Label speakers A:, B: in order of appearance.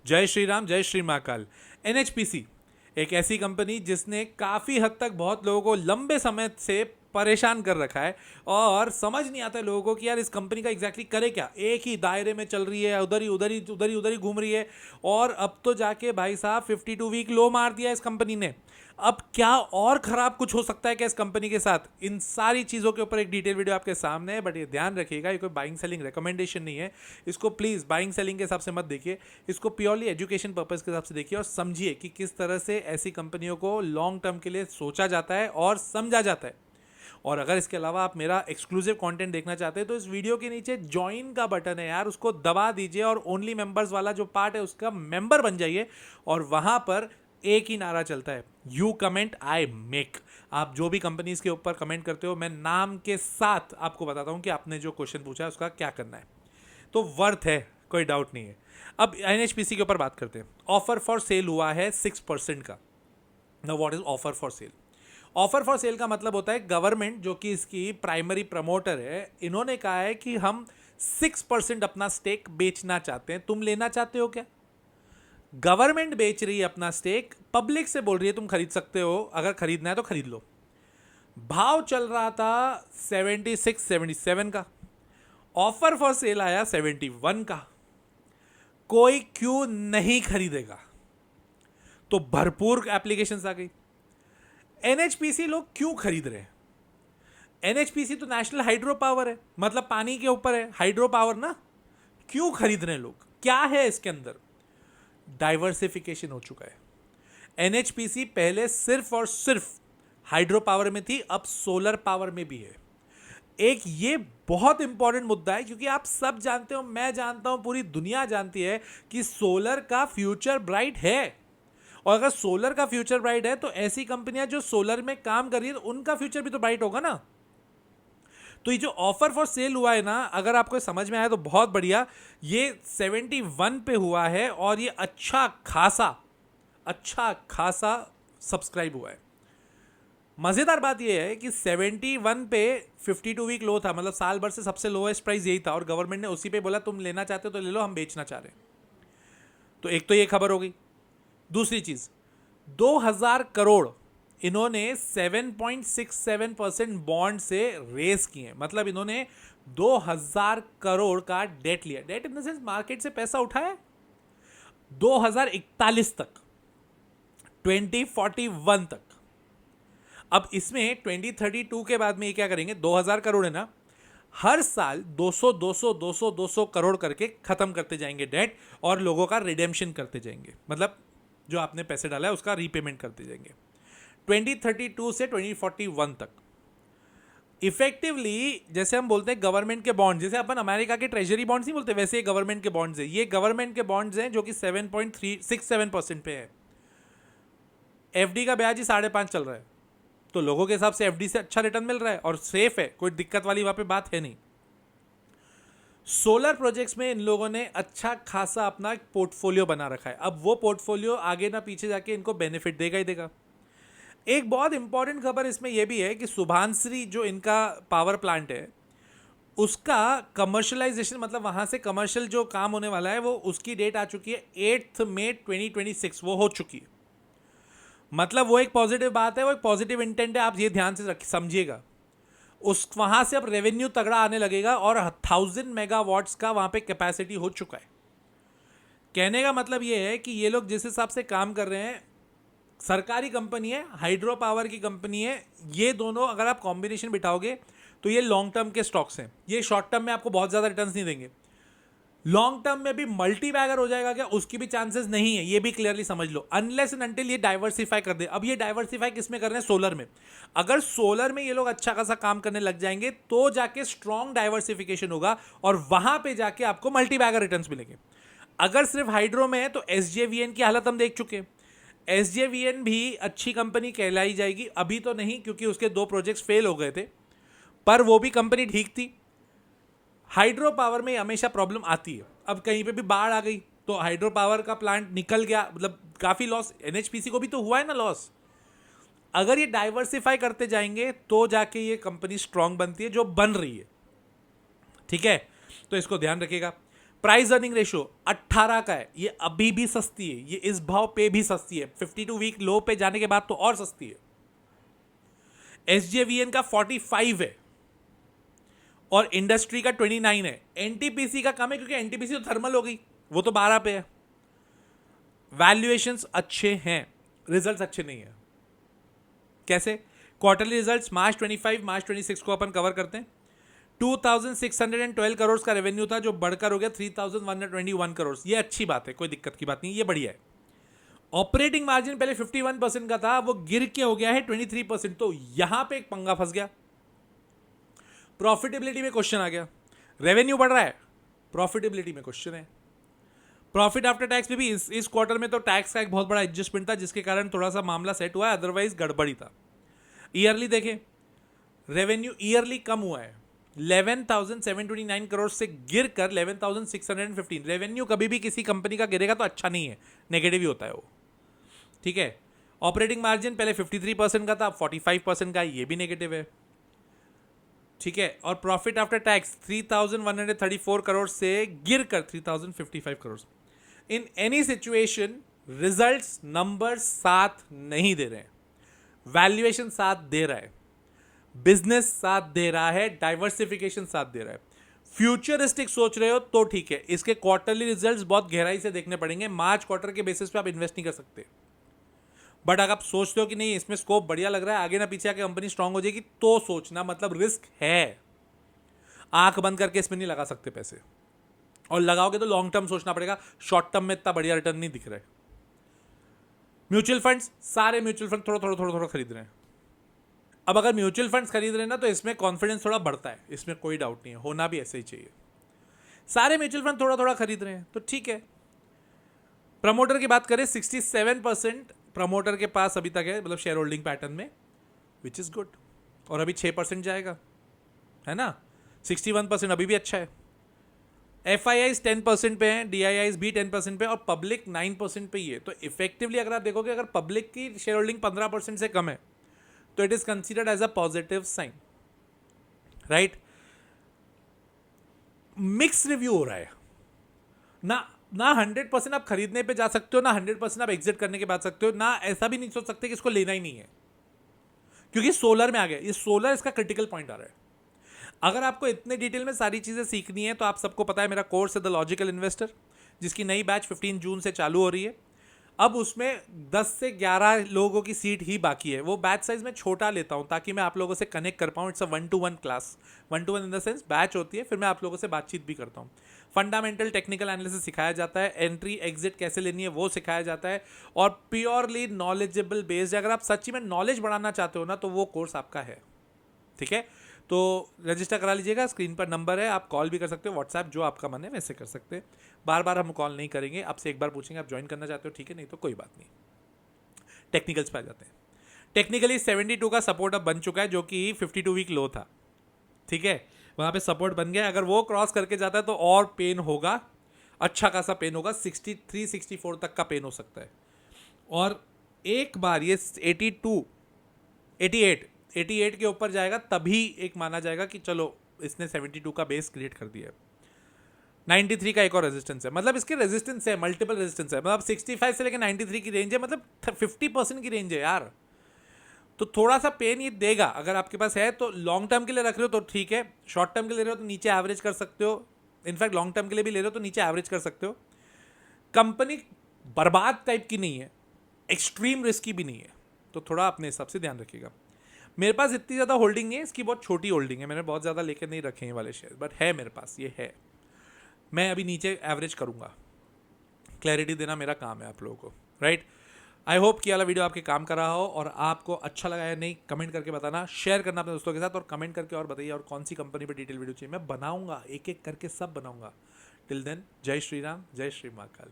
A: जय श्री राम, जय श्री महाकाल। एनएचपीसी एक ऐसी कंपनी जिसने काफ़ी हद तक बहुत लोगों को लंबे समय से परेशान कर रखा है और समझ नहीं आता है लोगों को कि यार इस कंपनी का एग्जैक्टली करे क्या। एक ही दायरे में चल रही है, उधर ही घूम रही है। और अब तो जाके भाई साहब 52 वीक लो मार दिया इस कंपनी ने। अब क्या और खराब कुछ हो सकता है क्या इस कंपनी के साथ? इन सारी चीज़ों के ऊपर एक डिटेल वीडियो आपके सामने है, बट ये ध्यान रखिएगा ये कोई बाइंग सेलिंग रिकमेंडेशन नहीं है। इसको प्लीज़ बाइंग सेलिंग के हिसाब से मत देखिए, इसको प्योरली एजुकेशन पर्पज़ के हिसाब से देखिए और समझिए कि किस तरह से ऐसी कंपनियों को लॉन्ग टर्म के लिए सोचा जाता है और समझा जाता है। और अगर इसके अलावा आप मेरा एक्सक्लूसिव कंटेंट देखना चाहते हैं तो इस वीडियो के नीचे ज्वाइन का बटन है यार, उसको दबा दीजिए और ओनली मेंबर्स वाला जो पार्ट है उसका मेंबर बन जाइए। और वहां पर एक ही नारा चलता है, यू कमेंट आई मेक। आप जो भी कंपनीज के ऊपर कमेंट करते हो मैं नाम के साथ आपको बताता हूं कि आपने जो क्वेश्चन पूछा है उसका क्या करना है। तो वर्थ है, कोई डाउट नहीं है। अब एनएचपीसी के ऊपर बात करते हैं। ऑफर फॉर सेल हुआ है 6% का। Now what is offer for sale? Offer for sale का मतलब होता है गवर्नमेंट जो कि इसकी प्राइमरी प्रमोटर है, इन्होंने कहा है कि हम 6% अपना स्टेक बेचना चाहते हैं, तुम लेना चाहते हो क्या? गवर्नमेंट बेच रही है अपना स्टेक, पब्लिक से बोल रही है तुम खरीद सकते हो, अगर खरीदना है तो खरीद लो। भाव चल रहा था 76 77 का, ऑफर फॉर सेल आया 71 का। कोई क्यों नहीं खरीदेगा? तो भरपूर एप्लीकेशंस आ गई। एनएचपीसी लोग क्यों खरीद रहे हैं? एनएचपीसी तो नेशनल हाइड्रो पावर है, मतलब पानी के ऊपर है, हाइड्रो पावर ना। क्यों खरीद रहे हैं लोग? क्या है इसके अंदर? डाइवर्सिफिकेशन हो चुका है। एनएचपीसी पहले सिर्फ और सिर्फ हाइड्रो पावर में थी, अब सोलर पावर में भी है। एक ये बहुत इंपॉर्टेंट मुद्दा है क्योंकि आप सब जानते हो, मैं जानता हूं, पूरी दुनिया जानती है कि सोलर का फ्यूचर ब्राइट है। और अगर सोलर का फ्यूचर ब्राइट है तो ऐसी कंपनियां जो सोलर में काम कर रही है उनका फ्यूचर भी तो ब्राइट होगा ना। तो ये जो ऑफर फॉर सेल हुआ है ना, अगर आपको समझ में आया तो बहुत बढ़िया। ये 71 पे हुआ है और ये अच्छा खासा सब्सक्राइब हुआ है। मजेदार बात यह है कि 71 पे 52 वीक लो था, मतलब साल भर से सबसे लोएस्ट प्राइस यही था और गवर्नमेंट ने उसी पे बोला तुम लेना चाहते हो तो ले लो, हम बेचना चाह रहे हैं। तो एक तो ये खबर हो गई। दूसरी चीज, 2000 करोड़ इन्होंने 7.67% बॉन्ड से रेस किए, मतलब इन्होंने 2000 करोड़ का डेट लिया। Debt in the sense market से पैसा उठाया 2041 तक, 2041 तक। अब इसमें 2032 के बाद में ये क्या करेंगे, 2000 करोड़ है ना, हर साल 200 200 200 200 करोड़ करके खत्म करते जाएंगे डेट और लोगों का रिडेम्पशन करते जाएंगे, मतलब जो आपने पैसे डाला है उसका रीपेमेंट करते जाएंगे 2032 से 2041 तक। इफेक्टिवली जैसे हम बोलते हैं गवर्नमेंट के बॉन्ड, जैसे अपन अमेरिका के ट्रेजरी बॉन्ड्स नहीं बोलते, वैसे गवर्नमेंट के बॉन्ड्स है। ये गवर्नमेंट के बॉन्ड्स हैं जो कि 7.367% पे है। एफडी का ब्याज ही 5.5 चल रहा है, तो लोगों के हिसाब से एफडी से अच्छा रिटर्न मिल रहा है और सेफ है, कोई दिक्कत वाली वहां पे बात है नहीं। सोलर प्रोजेक्ट्स में इन लोगों ने अच्छा खासा अपना पोर्टफोलियो बना रखा है। अब वो पोर्टफोलियो आगे ना पीछे जाके इनको बेनिफिट देगा ही देगा। एक बहुत इंपॉर्टेंट खबर इसमें यह भी है कि सुभानश्री जो इनका पावर प्लांट है उसका कमर्शलाइजेशन, मतलब वहां से कमर्शियल जो काम होने वाला है वो उसकी डेट आ चुकी है 8 मई 2026, वो हो चुकी है। मतलब वो एक पॉजिटिव बात है, वो एक पॉजिटिव इंटेंट है, आप ये ध्यान से समझिएगा। उस वहां से अब रेवेन्यू तगड़ा आने लगेगा और 1000 मेगावाट्स का वहां पे कैपेसिटी हो चुका है। कहने का मतलब ये है कि ये लोग जिस हिसाब से काम कर रहे हैं, सरकारी कंपनी है, हाइड्रो पावर की कंपनी है, ये दोनों अगर आप कॉम्बिनेशन बिठाओगे तो ये लॉन्ग टर्म के स्टॉक्स हैं। ये शॉर्ट टर्म में आपको बहुत ज्यादा रिटर्न्स नहीं देंगे, लॉन्ग टर्म में भी मल्टी बैगर हो जाएगा क्या, उसकी भी चांसेस नहीं है, ये भी क्लियरली समझ लो, अनलेस एंड अनटिल ये डाइवर्सिफाई कर दे। अब ये डाइवर्सिफाई किसमें कर रहे हैं? सोलर में। अगर सोलर में ये लोग अच्छा खासा काम करने लग जाएंगे तो जाके स्ट्रॉन्ग डाइवर्सिफिकेशन होगा और वहां पे जाके आपको मल्टी बैगर रिटर्न्स मिलेंगे। अगर सिर्फ हाइड्रो में है तो एसजेवीएन की हालत हम देख चुके हैं। एसजेवीएन भी अच्छी कंपनी कहलाई जाएगी, अभी तो नहीं क्योंकि उसके 2 प्रोजेक्ट्स फेल हो गए थे, पर वो भी कंपनी ठीक थी। हाइड्रो पावर में हमेशा प्रॉब्लम आती है। अब कहीं पे भी बाढ़ आ गई तो हाइड्रो पावर का प्लांट निकल गया, मतलब काफी लॉस। एनएचपीसी को भी तो हुआ है ना लॉस। अगर ये डाइवर्सिफाई करते जाएंगे तो जाके ये कंपनी स्ट्रांग बनती है, जो बन रही है। ठीक है, तो इसको ध्यान रखिएगा। प्राइस अर्निंग रेशियो 18 का है, ये अभी भी सस्ती है, ये इस भाव पे भी सस्ती है, 52 वीक लो पे जाने के बाद तो और सस्ती है। एसजेवीएन का 45 है और इंडस्ट्री का 29 है। एनटीपीसी का कम है क्योंकि एनटीपीसी तो थर्मल हो गई, वो तो 12 पे है। वैल्यूएशंस अच्छे हैं, रिजल्ट्स अच्छे नहीं है। कैसे? क्वार्टरली रिजल्ट्स मार्च 25 मार्च 26 को अपन कवर करते हैं। 2612 करोड़ का रेवेन्यू था जो बढ़कर हो गया 3121 करोड़। ये अच्छी बात है, कोई दिक्कत की बात नहीं, ये बढ़िया है। ऑपरेटिंग मार्जिन पहले 51% का था, वो गिर के हो गया है 23%। तो यहां पे एक पंगा फंस गया, प्रॉफिटेबिलिटी में क्वेश्चन आ गया। रेवेन्यू बढ़ रहा है, प्रॉफिटेबिलिटी में क्वेश्चन है। प्रॉफिट आफ्टर टैक्स में भी इस क्वार्टर में तो टैक्स का एक बहुत बड़ा एडजस्टमेंट था जिसके कारण थोड़ा सा मामला सेट हुआ है, अदरवाइज गड़बड़ी था। ईयरली देखें, रेवेन्यू ईयरली कम हुआ है 11,729 करोड़ से गिर कर 11,615। रेवेन्यू कभी भी किसी कंपनी का गिरेगा तो अच्छा नहीं है, नेगेटिव ही होता है वो, ठीक है। ऑपरेटिंग मार्जिन पहले 53% का था, 45% का, ये भी नेगेटिव है, ठीक है। और प्रॉफिट आफ्टर टैक्स 3,134 करोड़ से गिर कर 3,055 crore. In any situation results number साथ नहीं दे रहे हैं, वैल्यूएशन साथ दे रहा है, बिजनेस साथ दे रहा है, डाइवर्सिफिकेशन साथ दे रहा है। फ्यूचरिस्टिक सोच रहे हो तो ठीक है, इसके क्वार्टरली रिजल्ट्स बहुत गहराई से देखने पड़ेंगे, मार्च क्वार्टर के बेसिस पे आप इन्वेस्ट नहीं कर सकते। बट अगर आप सोचते हो कि नहीं इसमें स्कोप बढ़िया लग रहा है, आगे ना पीछे आके कंपनी स्ट्रांग हो जाएगी, तो सोचना, मतलब रिस्क है, आंख बंद करके इसमें नहीं लगा सकते पैसे, और लगाओगे तो लॉन्ग टर्म सोचना पड़ेगा, शॉर्ट टर्म में इतना बढ़िया रिटर्न नहीं दिख रहा है। म्यूचुअल फंड्स, सारे म्यूचुअल फंड थोड़ा खरीद रहे हैं। अब अगर म्यूचुअल फंड्स खरीद रहे हैं ना तो इसमें कॉन्फिडेंस थोड़ा बढ़ता है, इसमें कोई डाउट नहीं है, होना भी ऐसे ही चाहिए। सारे म्यूचुअल फंड थोड़ा खरीद रहे हैं तो ठीक है। प्रमोटर की बात करें, 67% प्रमोटर के पास अभी तक है, मतलब शेयर होल्डिंग पैटर्न में, विच इज गुड। और अभी 6% जाएगा, है ना। 61% अभी भी अच्छा है। FIIs 10% पे हैं, DIIs भी 10% पे, और पब्लिक 9% पे ही है। तो इफेक्टिवली अगर आप देखोगे, अगर पब्लिक की शेयर होल्डिंग 15% से कम है तो it is considered as a positive sign, right. Mix review हो रहा है ना 100% आप खरीदने पे जा सकते हो, ना 100% आप एग्जिट करने के बाद सकते हो, ना ऐसा भी नहीं सोच सकते कि इसको लेना ही नहीं है, क्योंकि सोलर में आ गया। ये सोलर इसका क्रिटिकल पॉइंट आ रहा है। अगर आपको इतने डिटेल में सारी चीजें सीखनी है तो आप सबको पता है मेरा कोर्स है द लॉजिकल इन्वेस्टर, जिसकी नई बैच 15 जून से चालू हो रही है। अब उसमें 10 से 11 लोगों की सीट ही बाकी है। वो बैच साइज में छोटा लेता हूं ताकि मैं आप लोगों से कनेक्ट कर पाऊं। It's a 1-to-1 class, 1-to-1 in the sense batch होती है, फिर मैं आप लोगों से बातचीत भी करता हूं। फंडामेंटल टेक्निकल एनालिसिस सिखाया जाता है, एंट्री एग्जिट कैसे लेनी है वो सिखाया जाता है, और प्योरली नॉलेजेबल बेस्ड। अगर आप सच्ची में नॉलेज बढ़ाना चाहते हो ना तो वो कोर्स आपका है, ठीक है। तो रजिस्टर करा लीजिएगा, स्क्रीन पर नंबर है, आप कॉल भी कर सकते हो, व्हाट्सएप, जो आपका मन है वैसे कर सकते हैं। बार बार हम कॉल नहीं करेंगे, आपसे एक बार पूछेंगे आप ज्वाइन करना चाहते हो, ठीक है, नहीं तो कोई बात नहीं। टेक्निकल्स पे आ जाते हैं। टेक्निकली 72 का सपोर्ट अब बन चुका है, जो कि 52 वीक लो था, ठीक है, वहाँ पे सपोर्ट बन गया। अगर वो क्रॉस करके जाता है तो और पेन होगा, अच्छा खासा पेन होगा, 63-64 तक का पेन हो सकता है। और एक बार ये 88 के ऊपर जाएगा तभी एक माना जाएगा कि चलो इसने 72 का बेस क्रिएट कर दिया है। 93 का एक और रेजिस्टेंस है, मतलब इसके रेजिस्टेंस है, मल्टीपल रेजिस्टेंस है, मतलब 65 से लेकर 93 की रेंज है, मतलब 50% की रेंज है यार। तो थोड़ा सा पेन ये देगा, अगर आपके पास है तो। लॉन्ग टर्म के लिए रख रहे हो तो ठीक है, शॉर्ट टर्म के लिए ले रहे हो तो नीचे एवरेज कर सकते हो, इनफैक्ट लॉन्ग टर्म के लिए भी ले रहे हो तो नीचे एवरेज कर सकते हो। कंपनी बर्बाद टाइप की नहीं है, एक्सट्रीम रिस्की भी नहीं है, तो थोड़ा अपने हिसाब से ध्यान रखिएगा। मेरे पास इतनी ज़्यादा होल्डिंग नहीं है, इसकी बहुत छोटी होल्डिंग है, मैंने बहुत ज़्यादा लेकर नहीं रखे हैं वाले शेयर, बट है मेरे पास, ये है। मैं अभी नीचे एवरेज करूँगा, क्लैरिटी देना मेरा काम है आप लोगों को, राइट। आई होप कि वाला वीडियो आपके काम कर रहा हो, और आपको अच्छा लगा या नहीं कमेंट करके बताना, शेयर करना अपने दोस्तों के साथ, और कमेंट करके और बताइए और कौन सी कंपनी पर डिटेल वीडियो चाहिए, मैं बनाऊंगा, एक एक करके सब बनाऊंगा। टिल देन, जय श्री राम, जय श्री महाकाल।